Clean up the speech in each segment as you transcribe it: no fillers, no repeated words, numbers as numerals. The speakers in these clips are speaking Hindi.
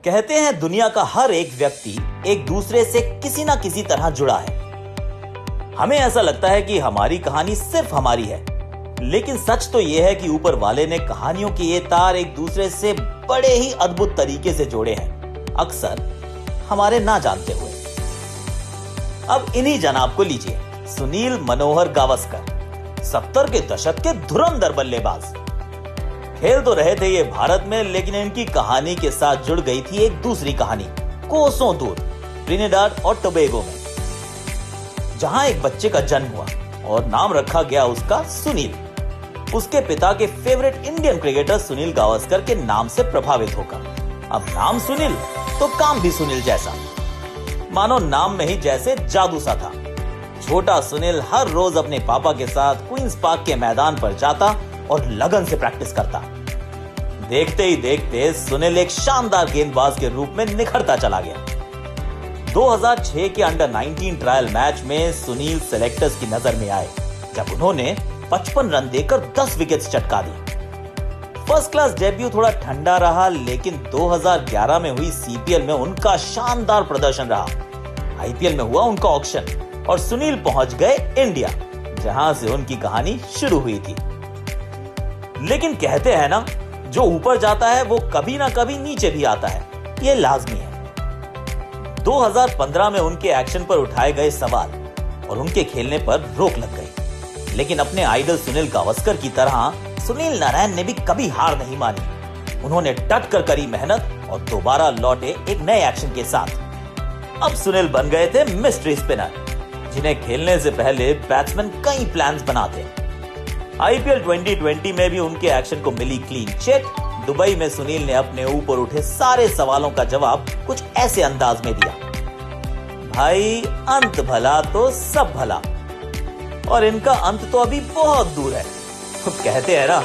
कहते हैं दुनिया का हर एक व्यक्ति एक दूसरे से किसी ना किसी तरह जुड़ा है। हमें ऐसा लगता है कि हमारी कहानी सिर्फ हमारी है, लेकिन सच तो यह है कि ऊपर वाले ने कहानियों के ये तार एक दूसरे से बड़े ही अद्भुत तरीके से जोड़े हैं, अक्सर हमारे ना जानते हुए। अब इन्हीं जनाब को लीजिए, सुनील मनोहर गावस्कर, 70 के दशक के धुरंधर बल्लेबाज। खेल तो रहे थे ये भारत में, लेकिन इनकी कहानी के साथ जुड़ गई थी एक दूसरी कहानी कोसों दूर, ट्रिनिडाड और टोबैगो में, जहां एक बच्चे का जन्म हुआ और नाम रखा गया उसका सुनील, उसके पिता के favourite Indian cricketer Sunil Gavaskar के नाम से प्रभावित होकर। अब नाम सुनील तो काम भी सुनील जैसा, मानो नाम में ही जैसे जादू सा था। छोटा सुनील हर रोज अपने पापा के साथ क्वींस पार्क के मैदान पर जाता और लगन से प्रैक्टिस करता। देखते ही देखते सुनील एक शानदार गेंदबाज के रूप में निखरता चला गया। 2006 के अंडर 19 ट्रायल मैच में सुनील सेलेक्टर्स की नजर में आए, जब उन्होंने 55 रन देकर 10 विकेट्स चटका दी। फर्स्ट क्लास डेब्यू थोड़ा ठंडा रहा, लेकिन 2011 में हुई सीपीएल में उनका शानदार प्रदर्शन रहा। आईपीएल में हुआ उनका ऑक्शन और सुनील पहुंच गए इंडिया, जहां से उनकी कहानी शुरू हुई थी। लेकिन कहते हैं ना, जो ऊपर जाता है वो कभी ना कभी नीचे भी आता है, ये लाजमी है। 2015 में उनके एक्शन पर उठाए गए सवाल और उनके खेलने पर रोक लग गई, लेकिन अपने आइडल सुनील गावस्कर की तरह सुनील नारायण ने भी कभी हार नहीं मानी। उन्होंने डट कर करी मेहनत और दोबारा लौटे एक नए एक्शन के साथ। अब सुनील बन गए थे मिस्ट्री स्पिनर, जिन्हें खेलने से पहले बैट्समैन कई प्लान्स बनाते। आईपीएल 2020 में भी उनके एक्शन को मिली क्लीन चिट। दुबई में सुनील ने अपने ऊपर उठे सारे सवालों का जवाब कुछ ऐसे अंदाज में दिया, भाई अंत भला तो सब भला, और इनका अंत तो अभी बहुत दूर है। तो कहते हैं ना,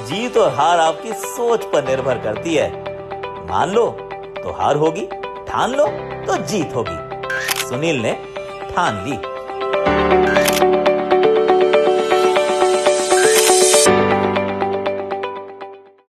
जीत और हार आपकी सोच पर निर्भर करती है। मान लो तो हार होगी, ठान लो तो जीत होगी। सुनील ने ठान ली।